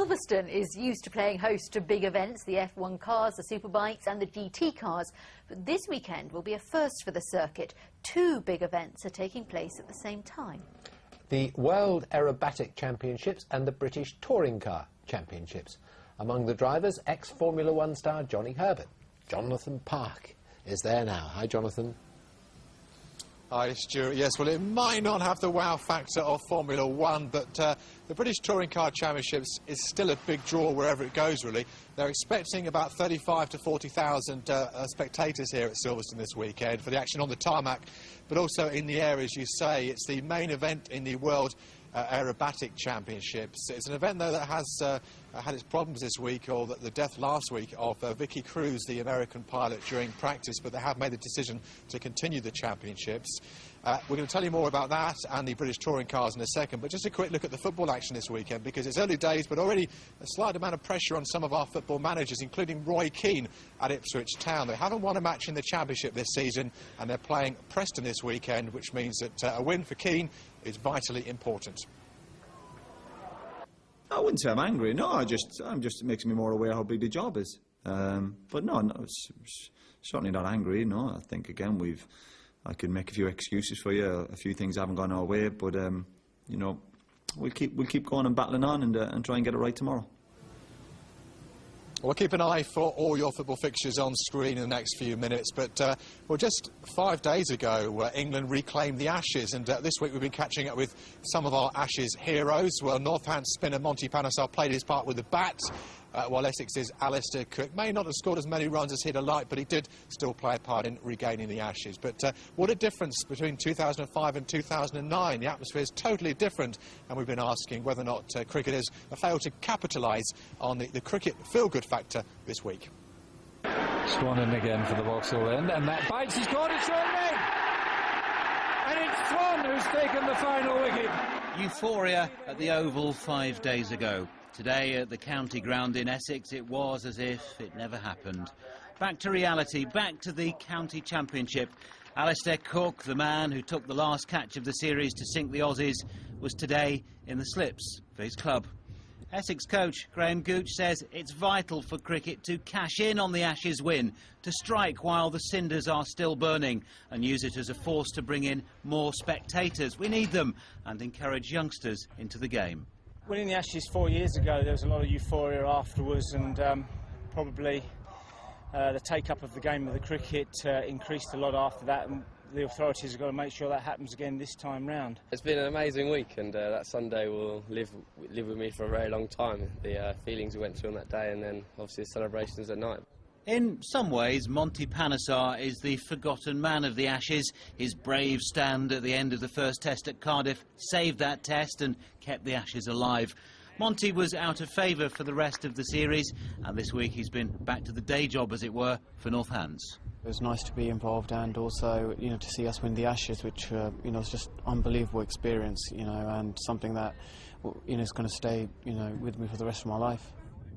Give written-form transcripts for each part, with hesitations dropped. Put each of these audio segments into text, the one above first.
Silverstone is used to playing host to big events, the F1 cars, the superbikes and the GT cars. But this weekend will be a first for the circuit. Two big events are taking place at the same time. The World Aerobatic Championships and the British Touring Car Championships. Among the drivers, ex-Formula One star Johnny Herbert. Jonathan Park is there now. Hi, Jonathan. Hi, Stuart. Yes, well, it might not have the wow factor of Formula One, but the British Touring Car Championships is still a big draw wherever it goes, really. They're expecting about 35 to 40,000 spectators here at Silverstone this weekend for the action on the tarmac, but also in the air, as you say. It's the main event in the World Aerobatic Championships. It's an event, though, that has had its problems this week, or the death last week of Vicky Cruz, the American pilot, during practice, but they have made the decision to continue the championships. We're going to tell you more about that and the British touring cars in a second, but just a quick look at the football action this weekend, because it's early days, but already a slight amount of pressure on some of our football managers, including Roy Keane at Ipswich Town. They haven't won a match in the championship this season, and they're playing Preston this weekend, which means that a win for Keane is vitally important. I wouldn't say I'm angry. No, I'm just it makes me more aware how big the job is. But no, it's certainly not angry. No, I think again I could make a few excuses for you. A few things haven't gone our way, but you know, we'll keep going and battling on and try and get it right tomorrow. We'll keep an eye for all your football fixtures on screen in the next few minutes, but well, just 5 days ago England reclaimed the Ashes, and this week we've been catching up with some of our Ashes heroes. Well, Northants spinner Monty Panesar played his part with the bat, while Essex's Alastair may not have scored as many runs as he'd have liked, but he did still play a part in regaining the Ashes. But what a difference between 2005 and 2009. The atmosphere is totally different, and we've been asking whether or not cricketers have failed to capitalise on the cricket feel-good factor this week. Swan in again for the Vauxhall end, and that bites his corner, it's short leg! And it's Swan who's taken the final wicket. Euphoria at the Oval 5 days ago. Today at the county ground in Essex, it was as if it never happened. Back to reality, back to the county championship. Alastair Cook, the man who took the last catch of the series to sink the Aussies, was today in the slips for his club. Essex coach Graham Gooch says it's vital for cricket to cash in on the Ashes win, to strike while the cinders are still burning and use it as a force to bring in more spectators. We need them, and encourage youngsters into the game. Winning the Ashes 4 years ago, there was a lot of euphoria afterwards, and probably the take-up of the game of the cricket increased a lot after that, and the authorities have got to make sure that happens again this time round. It's been an amazing week, and that Sunday will live with me for a very long time. The feelings we went through on that day, and then obviously the celebrations at night. In some ways, Monty Panesar is the forgotten man of the Ashes. His brave stand at the end of the first test at Cardiff saved that test and kept the Ashes alive. Monty was out of favour for the rest of the series, and this week he's been back to the day job, as it were, for Northants. It was nice to be involved, and also, you know, to see us win the Ashes, which, you know, is just unbelievable experience, you know, and something that, you know, is going to stay, you know, with me for the rest of my life.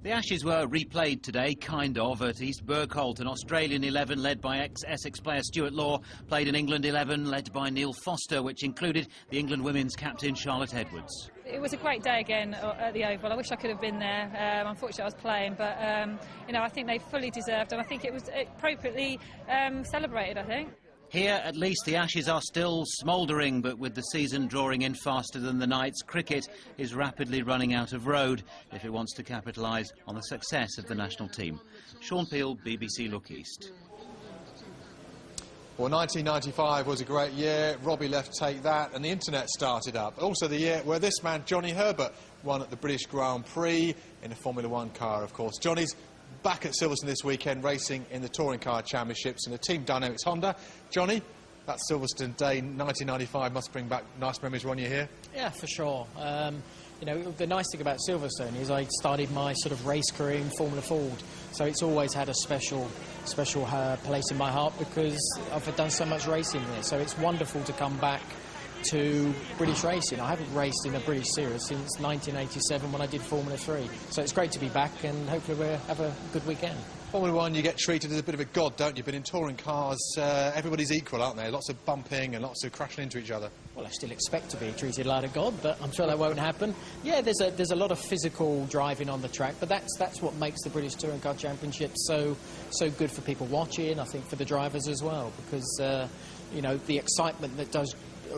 The Ashes were replayed today, kind of, at East Bergholt. An Australian 11 led by ex-Essex player Stuart Law played an England 11 led by Neil Foster, which included the England women's captain Charlotte Edwards. It was a great day again at the Oval. I wish I could have been there. Unfortunately, I was playing, but you know, I think they fully deserved, and I think it was appropriately celebrated, I think. Here, at least, the Ashes are still smouldering, but with the season drawing in faster than the nights, cricket is rapidly running out of road if it wants to capitalise on the success of the national team. Sean Peel, BBC Look East. Well, 1995 was a great year. Robbie left Take That, and the internet started up. Also the year where this man, Johnny Herbert, won at the British Grand Prix in a Formula One car, of course. Johnny's back at Silverstone this weekend, racing in the Touring Car Championships in a Team Dynamics Honda. Johnny, that Silverstone day 1995 must bring back nice memories when you're here. Yeah, for sure. You know, the nice thing about Silverstone is I started my sort of race career in Formula Ford, so it's always had a special place in my heart because I've done so much racing there. So it's wonderful to come back to British racing. I haven't raced in a British series since 1987 when I did Formula 3. So it's great to be back, and hopefully we'll have a good weekend. Formula 1, you get treated as a bit of a god, don't you? But in touring cars, everybody's equal, aren't they? Lots of bumping and lots of crashing into each other. Well, I still expect to be treated like a god, but I'm sure that won't happen. Yeah, there's a lot of physical driving on the track, but that's what makes the British Touring Car Championship so good for people watching, I think for the drivers as well, because, you know, the excitement that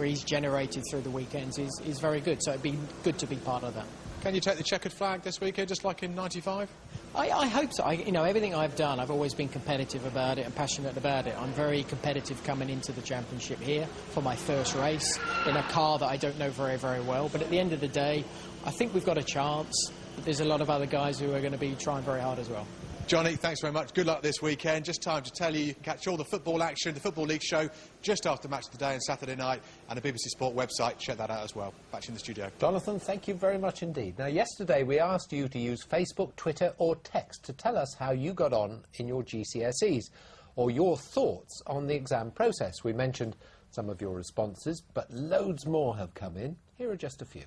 is generated through the weekends is very good, so it'd be good to be part of that. Can you take the checkered flag this weekend, just like in '95? I hope so. You know, everything I've done, I've always been competitive about it and passionate about it. I'm very competitive coming into the championship here for my first race in a car that I don't know very, very well. But at the end of the day, I think we've got a chance. But there's a lot of other guys who are going to be trying very hard as well. Johnny, thanks very much. Good luck this weekend. Just time to tell you can catch all the football action, the Football League show, just after Match of the Day on Saturday night, and the BBC Sport website. Check that out as well. Back to you in the studio. Jonathan, thank you very much indeed. Now, yesterday we asked you to use Facebook, Twitter or text to tell us how you got on in your GCSEs, or your thoughts on the exam process. We mentioned some of your responses, but loads more have come in. Here are just a few.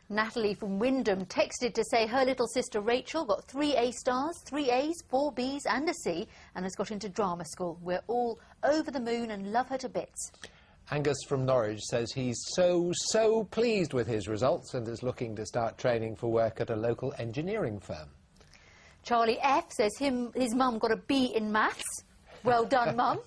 Natalie from Wyndham texted to say her little sister Rachel got 3 A stars, 3 A's, 4 B's and a C, and has got into drama school. We're all over the moon and love her to bits. Angus from Norwich says he's so pleased with his results and is looking to start training for work at a local engineering firm. Charlie F says his mum got a B in maths. Well done, Mum.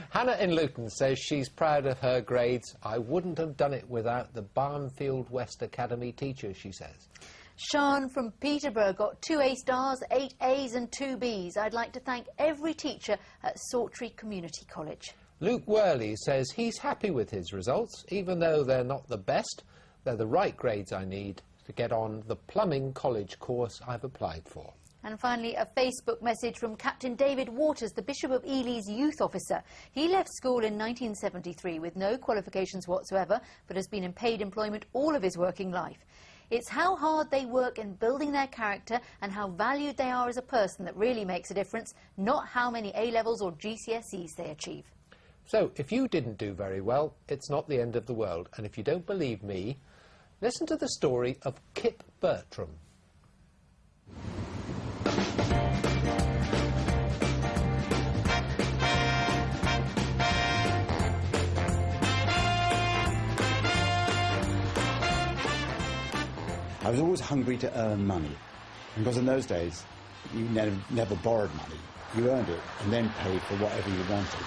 Hannah in Luton says she's proud of her grades. I wouldn't have done it without the Barnfield West Academy teacher, she says. Sean from Peterborough got 2 A stars, 8 A's and 2 B's. I'd like to thank every teacher at Sawtrey Community College. Luke Worley says he's happy with his results, even though they're not the best. They're the right grades I need to get on the plumbing college course I've applied for. And finally, a Facebook message from Captain David Waters, the Bishop of Ely's youth officer. He left school in 1973 with no qualifications whatsoever, but has been in paid employment all of his working life. It's how hard they work in building their character and how valued they are as a person that really makes a difference, not how many A-levels or GCSEs they achieve. So, if you didn't do very well, it's not the end of the world. And if you don't believe me, listen to the story of Kip Bertram. I was always hungry to earn money, because in those days you never borrowed money. You earned it and then paid for whatever you wanted.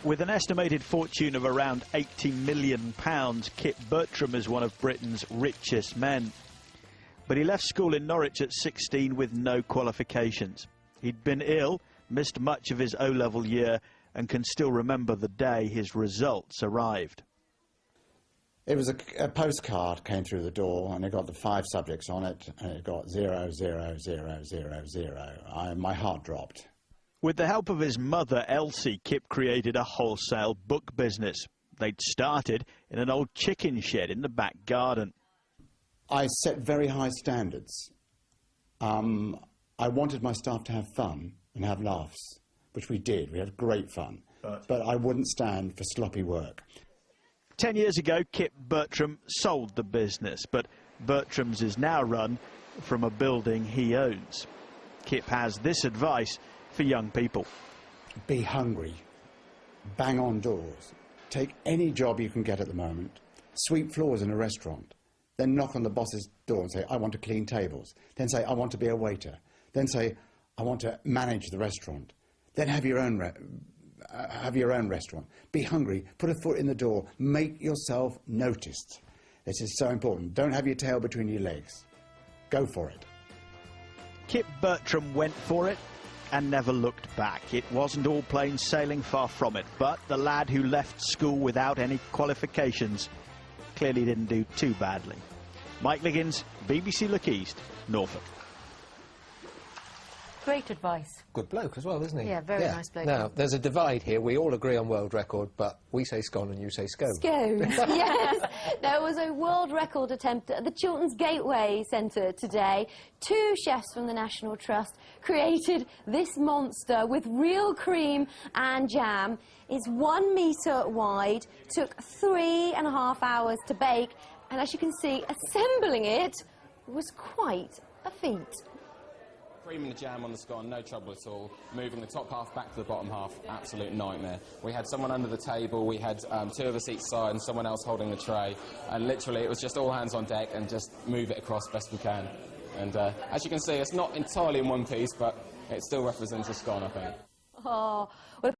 With an estimated fortune of around £80 million, Kip Bertram is one of Britain's richest men. But he left school in Norwich at 16 with no qualifications. He'd been ill, missed much of his O-level year, and can still remember the day his results arrived. It was a postcard came through the door, and it got the 5 subjects on it, and it got 0, 0, 0, 0, 0. My heart dropped. With the help of his mother, Elsie, Kip created a wholesale book business. They'd started in an old chicken shed in the back garden. I set very high standards. I wanted my staff to have fun and have laughs, which we did. We had great fun. But I wouldn't stand for sloppy work. 10 years ago, Kip Bertram sold the business, but Bertram's is now run from a building he owns. Kip has this advice for young people. Be hungry. Bang on doors. Take any job you can get at the moment. Sweep floors in a restaurant. Then knock on the boss's door and say, I want to clean tables. Then say, I want to be a waiter. Then say, I want to manage the restaurant. Then have your own restaurant. Be hungry. Put a foot in the door. Make yourself noticed. This is so important. Don't have your tail between your legs. Go for it. Kip Bertram went for it and never looked back. It wasn't all plain sailing, far from it, but the lad who left school without any qualifications clearly didn't do too badly. Mike Liggins, BBC Look East, Norfolk. Great advice. Good bloke as well, isn't he? Yeah, very nice bloke. Now, there's a divide here. We all agree on world record, but we say scone and you say scone. Scones, yes. There was a world record attempt at the Chilterns Gateway Centre today. 2 chefs from the National Trust created this monster with real cream and jam. It's 1 metre wide, took 3.5 hours to bake, and as you can see, assembling it was quite a feat. Cream and the jam on the scone, no trouble at all. Moving the top half back to the bottom half, absolute nightmare. We had someone under the table, we had 2 of us each side and someone else holding the tray. And literally it was just all hands on deck and just move it across best we can. And as you can see, it's not entirely in one piece, but it still represents a scone, I think. Oh, well,